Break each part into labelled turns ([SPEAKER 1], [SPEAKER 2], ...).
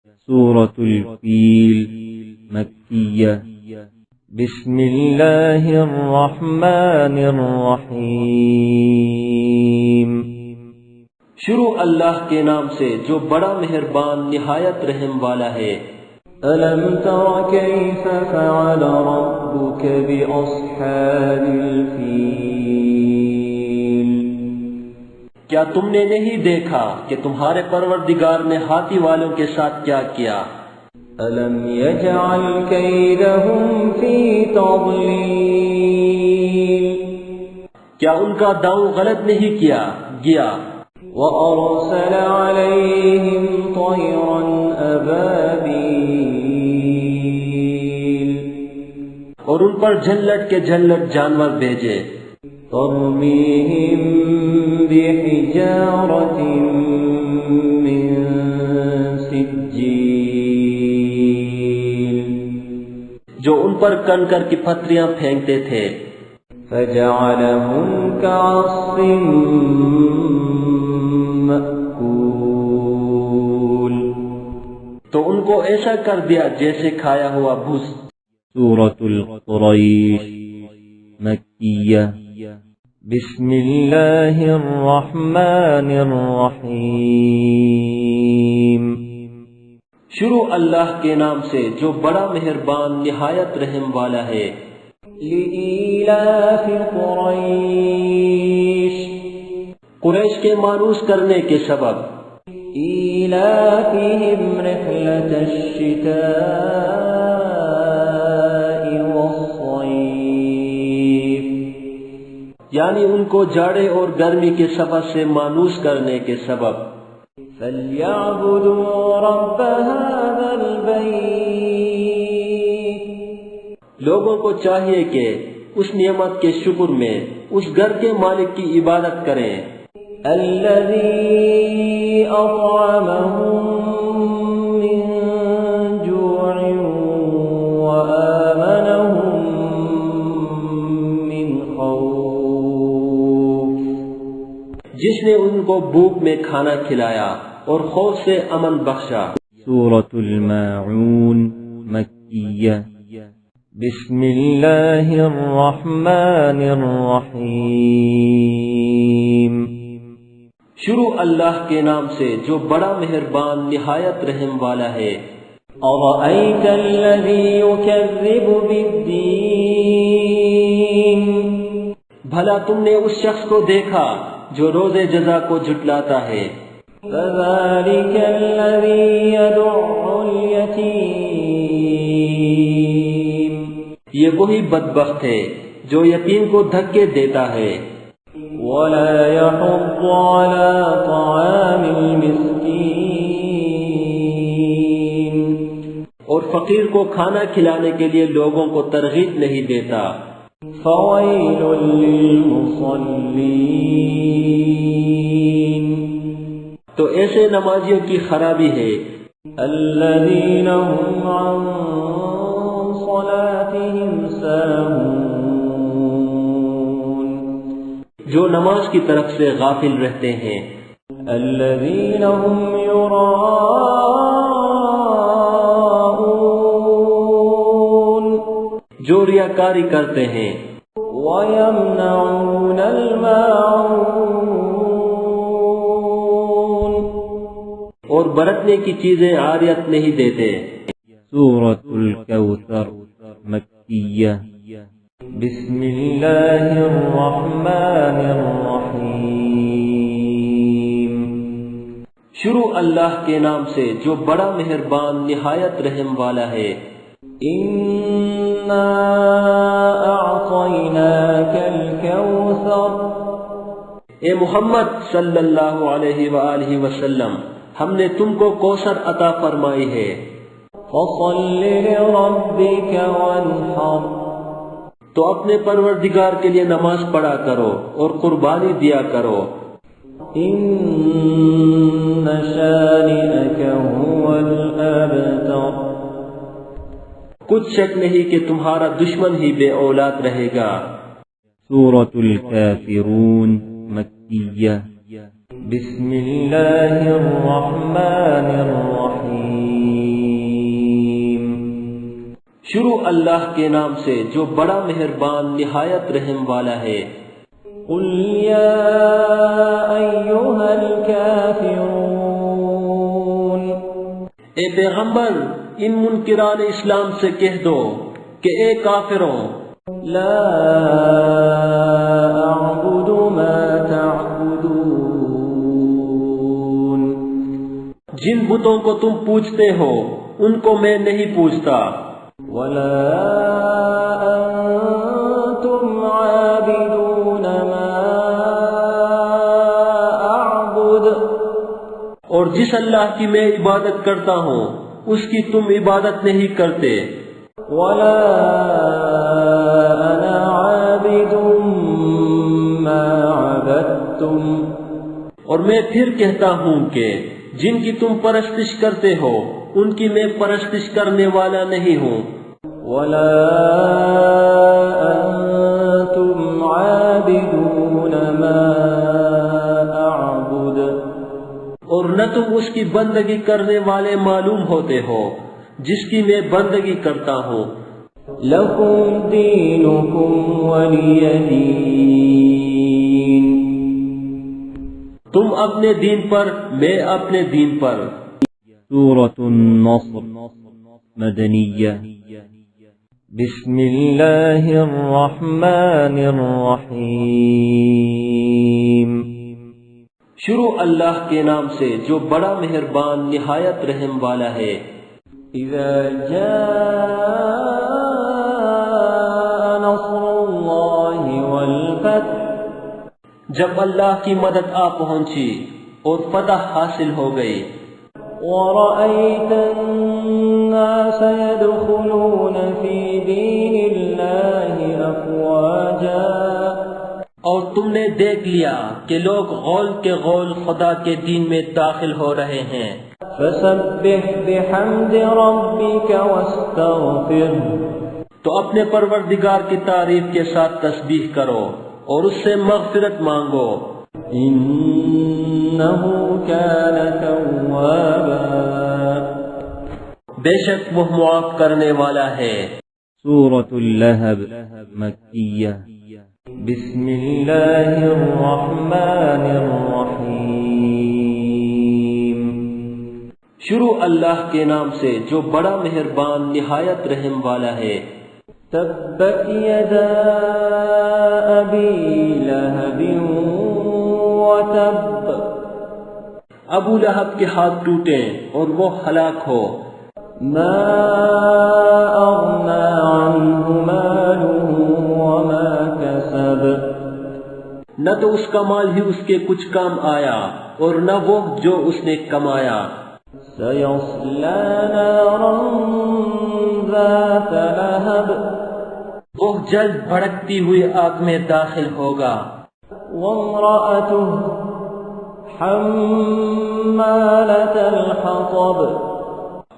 [SPEAKER 1] سورة الفیل مکیہ بسم اللہ الرحمن الرحیم
[SPEAKER 2] شروع اللہ کے نام سے جو بڑا مہربان نہایت رحم والا ہے۔
[SPEAKER 3] ألم تر كيف فعل ربك بأصحاب الفيل؟
[SPEAKER 2] کیا تم نے نہیں دیکھا کہ تمہارے پروردگار نے ہاتھی والوں کے ساتھ کیا کیا؟
[SPEAKER 3] ألم يجعل كيدهم في تضليل؟
[SPEAKER 2] کیا ان کا داؤں غلط نہیں کیا گیا؟
[SPEAKER 3] وأرسل عليهم طيرا أبابيل،
[SPEAKER 2] اور ان پر جھلٹ کے جھلٹ جانور بھیجے،
[SPEAKER 3] ترميهم بحجارة من سجيل،
[SPEAKER 2] جو ان پر کنکر کی پتھریاں پھینکتے تھے،
[SPEAKER 3] فجعلهم كعصف مأكول،
[SPEAKER 2] تو ان کو ایسا کر دیا جیسے کھایا ہوا بھوس۔
[SPEAKER 1] سورة القریش مکیہ بسم اللہ الرحمن الرحیم
[SPEAKER 2] شروع اللہ کے نام سے جو بڑا مہربان نہایت رحم والا ہے۔
[SPEAKER 3] لإيلاف قريش،
[SPEAKER 2] قریش کے مانوس کرنے کے سبب،
[SPEAKER 3] إيلافهم رحلة الشتاء والصيف،
[SPEAKER 2] یعنی ان کو جاڑے اور گرمی کے سفر سے مانوس کرنے کے سبب۔
[SPEAKER 3] فليعبدوا رب هذا البيت،
[SPEAKER 2] لوگوں کو چاہیے کہ اس نعمت کے شکر میں اس گھر کے مالک کی عبادت کریں،
[SPEAKER 3] الذي أطعمهم من جوع وآمنهم من خوف،
[SPEAKER 2] جس نے ان کو بھوک میں کھانا کھلایا اور خوف سے امن بخشا۔
[SPEAKER 1] سورة الماعون مکیہ بسم اللہ الرحمن الرحیم
[SPEAKER 2] شروع اللہ کے نام سے جو بڑا مہربان نہایت رحم والا ہے۔
[SPEAKER 3] أرأيت الذي يكذب بالدين؟
[SPEAKER 2] بھلا تم نے اس شخص کو دیکھا جو روز جزا کو جھٹلاتا ہے؟
[SPEAKER 3] فذلك الذي يدع اليتيم،
[SPEAKER 2] یہ وہی بدبخت ہے جو یتیم کو دھکے دیتا ہے،
[SPEAKER 3] ولا يحض على طعام المسكين،
[SPEAKER 2] اور فقیر کو کھانا کھلانے کے لیے لوگوں کو ترغیب نہیں دیتا۔
[SPEAKER 3] فويل للمصلين،
[SPEAKER 2] تو ایسے نمازیوں کی خرابی ہے،
[SPEAKER 3] الذين هم عن صلاتهم ساهون،
[SPEAKER 2] جو نماز کی طرف سے غافل رہتے ہیں،
[SPEAKER 3] الذين هم يراءون،
[SPEAKER 2] جو ریاکاری کرتے ہیں،
[SPEAKER 3] ويمنعون الماعون،
[SPEAKER 2] اور برتنے کی چیزیں عاریت نہیں دیتے۔
[SPEAKER 1] سورة الکوثر مکیہ بسم اللہ الرحمن الرحیم
[SPEAKER 2] شروع اللہ کے نام سے جو بڑا مہربان نہایت رحم والا ہے۔
[SPEAKER 3] إنا أعطيناك الكوثر،
[SPEAKER 2] اے محمد صلی اللہ علیہ وآلہ وسلم، ہم نے تم کو کوثر عطا فرمائی ہے،
[SPEAKER 3] فصل لربك وانحر،
[SPEAKER 2] تو اپنے پروردگار کے لیے نماز پڑھا کرو اور قربانی دیا کرو،
[SPEAKER 3] إن شانئك هو الأبتر،
[SPEAKER 2] کچھ شک نہیں کہ تمہارا دشمن ہی بے اولاد رہے گا۔
[SPEAKER 1] سورة الكافرون مکیہ بسم اللہ الرحمن الرحیم
[SPEAKER 2] شروع اللہ کے نام سے جو بڑا مہربان نہایت رحم والا ہے۔
[SPEAKER 3] قل یا ایھا الکافرون،
[SPEAKER 2] اے پیغمبر ان منکران اسلام سے کہہ دو کہ اے کافروں،
[SPEAKER 3] لا اعبد ما تعبدون،
[SPEAKER 2] جن بتوں کو تم پوجتے ہو ان کو میں نہیں پوجتا،
[SPEAKER 3] ولا انتم عابدون ما اعبد،
[SPEAKER 2] اور جس اللہ کی میں عبادت کرتا ہوں اس کی تم عبادت نہیں کرتے،
[SPEAKER 3] ولا انا عابد ما عبدتم،
[SPEAKER 2] اور میں پھر کہتا ہوں کہ جن کی تم پرستش کرتے ہو ان کی میں پرستش کرنے والا نہیں ہوں،
[SPEAKER 3] ولا انتم عابدون ما اعبد،
[SPEAKER 2] اور نہ تم اس کی بندگی کرنے والے معلوم ہوتے ہو جس کی میں بندگی کرتا ہوں،
[SPEAKER 3] لکم دینکم ولی دین،
[SPEAKER 2] تم اپنے دین پر میں اپنے دین پر۔
[SPEAKER 1] سورة النصر مدنية
[SPEAKER 3] بسم اللہ الرحمن الرحیم،
[SPEAKER 2] شروع اللہ کے نام سے جو بڑا مہربان نہایت رحم والا ہے۔
[SPEAKER 3] اذا جاء نصر اللہ والفتح،
[SPEAKER 2] جب اللہ کی مدد آ پہنچی اور فتح حاصل ہو گئی،
[SPEAKER 3] ورأيت الناس يدخلون في دين الله أفواجا،
[SPEAKER 2] اور تم نے دیکھ لیا کہ لوگ غول کے غول خدا کے دین میں داخل ہو رہے ہیں،
[SPEAKER 3] فسبح بحمد ربك واستغفره،
[SPEAKER 2] تو اپنے پروردگار کی تعریف کے ساتھ تسبیح کرو اور اس سے مغفرت مانگو،
[SPEAKER 3] إنه كان توابا،
[SPEAKER 2] بے شک وہ معاف کرنے والا ہے۔
[SPEAKER 1] سورة اللهب مكية
[SPEAKER 3] بسم اللہ الرحمن الرحیم،
[SPEAKER 2] شروع اللہ کے نام سے جو بڑا مہربان نہایت رحم والا ہے۔
[SPEAKER 3] تبت یدا ابی لہب وتب،
[SPEAKER 2] ابو لہب کے ہاتھ ٹوٹیں اور وہ ہلاک ہو،
[SPEAKER 3] ما اغنى عنه ماله وما كسب،
[SPEAKER 2] نہ تو اس کا مال ہی اس کے کچھ کام آیا اور نہ وہ جو اس نے کمایا،
[SPEAKER 3] سيصلى نارا ذات لهب،
[SPEAKER 2] وہ جلد بھڑکتی ہوئی آگ میں داخل ہوگا،
[SPEAKER 3] وامرأته حمالة الحطب،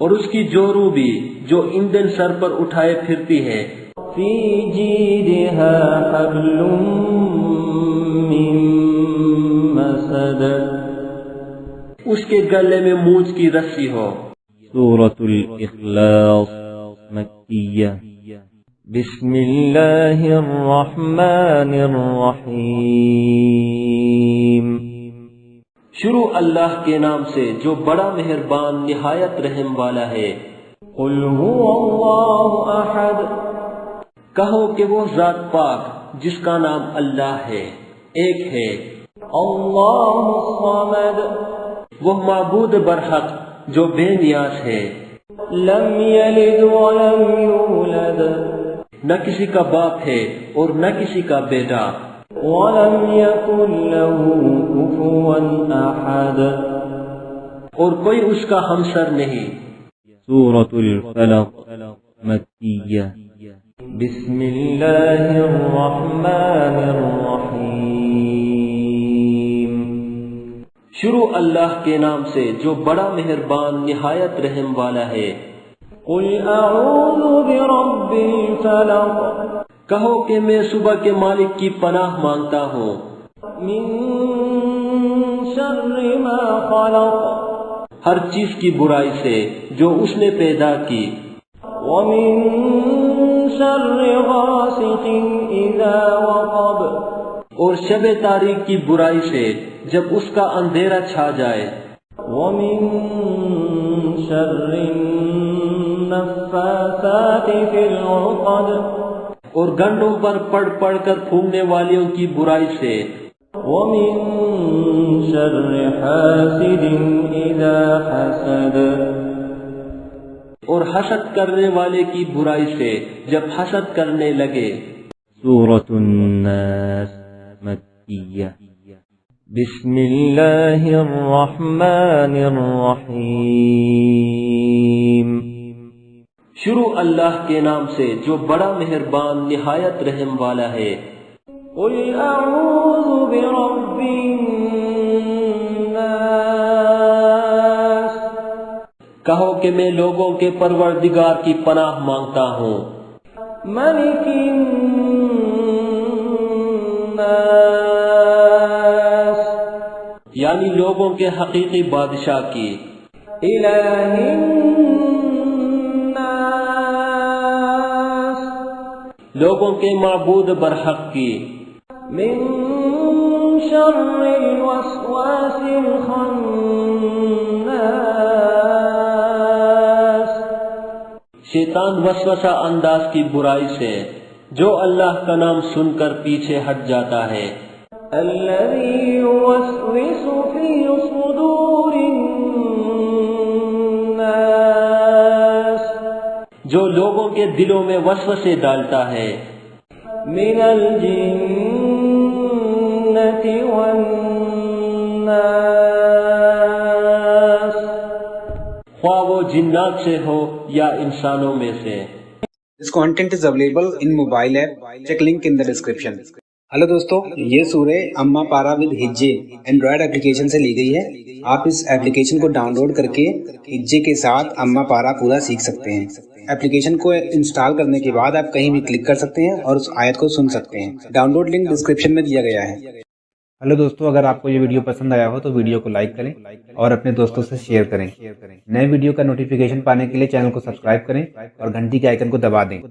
[SPEAKER 2] اور اس کی جورو بھی جو ایندھن سر پر اٹھائے پھرتی ہے،
[SPEAKER 3] في جيدها حبل من مسد،
[SPEAKER 2] اس کے گلے میں مونج کی رسی ہو۔
[SPEAKER 1] سورة الإخلاص مكية
[SPEAKER 3] بسم اللہ الرحمن الرحیم،
[SPEAKER 2] شروع اللہ کے نام سے جو بڑا مہربان نہایت رحم والا ہے۔
[SPEAKER 3] قل هو اللہ احد،
[SPEAKER 2] کہو کہ وہ ذات پاک جس کا نام اللہ ہے ایک ہے،
[SPEAKER 3] اللہ الصمد،
[SPEAKER 2] وہ معبود برحق جو بے نیاز ہے،
[SPEAKER 3] لم یلد ولم یولد،
[SPEAKER 2] نہ کسی کا باپ ہے اور نہ کسی کا بیٹا،
[SPEAKER 3] ولم یکن له کفوا احد،
[SPEAKER 2] اور کوئی اس کا ہمسر نہیں۔
[SPEAKER 1] سورة الفلق مكية
[SPEAKER 3] بسم اللہ الرحمن الرحیم،
[SPEAKER 2] شروع اللہ کے نام سے جو بڑا مہربان نہایت رحم والا ہے۔
[SPEAKER 3] قل اعوذ برب الفلق،
[SPEAKER 2] کہو کہ میں صبح کے مالک کی پناہ مانگتا ہوں،
[SPEAKER 3] من شر ما خلق،
[SPEAKER 2] ہر چیز کی برائی سے جو اس نے پیدا کی،
[SPEAKER 3] ومن شر غاسق إذا وقب
[SPEAKER 2] اور شب تاریک کی برائی سے جب اس کا اندھیرا چھا جائے،
[SPEAKER 3] ومن شر النفاثات في العقد
[SPEAKER 2] اور گنڈوں پر پڑھ پڑھ کر پھونکنے والیوں کی برائی سے،
[SPEAKER 3] ومن شر حاسد إذا حسد
[SPEAKER 2] اور حسد کرنے والے کی برائی سے جب حسد کرنے لگے۔
[SPEAKER 1] سورة الناس مكية.
[SPEAKER 3] بسم الله الرحمن الرحيم
[SPEAKER 2] شروع اللہ کے نام سے جو بڑا مہربان نہایت رحم والا ہے۔
[SPEAKER 3] قل أعوذ برب الناس
[SPEAKER 2] کہو کہ میں لوگوں کے پروردگار کی پناہ مانگتا ہوں،
[SPEAKER 3] ملك الناس
[SPEAKER 2] یعنی لوگوں کے حقیقی بادشاہ کی،
[SPEAKER 3] إله الناس
[SPEAKER 2] لوگوں کے معبود برحق کی،
[SPEAKER 3] من شر الوسواس الخناس
[SPEAKER 2] شیطان وسوسہ انداز کی برائی سے جو اللہ کا نام سن کر پیچھے ہٹ جاتا ہے،
[SPEAKER 3] الذي يوسوس في صدور الناس
[SPEAKER 2] جو لوگوں کے دلوں میں وسوسے ڈالتا ہے،
[SPEAKER 3] من الجنة والناس
[SPEAKER 2] خواہ وہ جنات سے ہو یا انسانوں میں سے۔
[SPEAKER 4] This content is available in mobile app. Check link in the description. Hello دوستو، یہ سورہ اما پارا ود ہجے اینڈرائڈ اپلیکیشن سے لی گئی ہے۔ آپ اس اپلیکیشن کو ڈاؤن لوڈ کر کے ہجے کے ساتھ اما پارا پورا سیکھ سکتے ہیں۔ اپلیکیشن کو انسٹال کرنے کے بعد آپ کہیں بھی کلک کر سکتے ہیں اور اس آیت کو سن سکتے ہیں۔ ڈاؤن لوڈ لنک ڈسکرپشن میں دیا گیا ہے۔ ہلو دوستو، اگر آپ کو یہ ویڈیو پسند آیا ہو تو ویڈیو کو لائک کریں اور اپنے دوستوں سے شیئر کریں۔ نئے ویڈیو کا نوٹیفیکیشن پانے کے لیے چینل کو سبسکرائب کریں اور گھنٹی کے آئیکن کو دبا دیں۔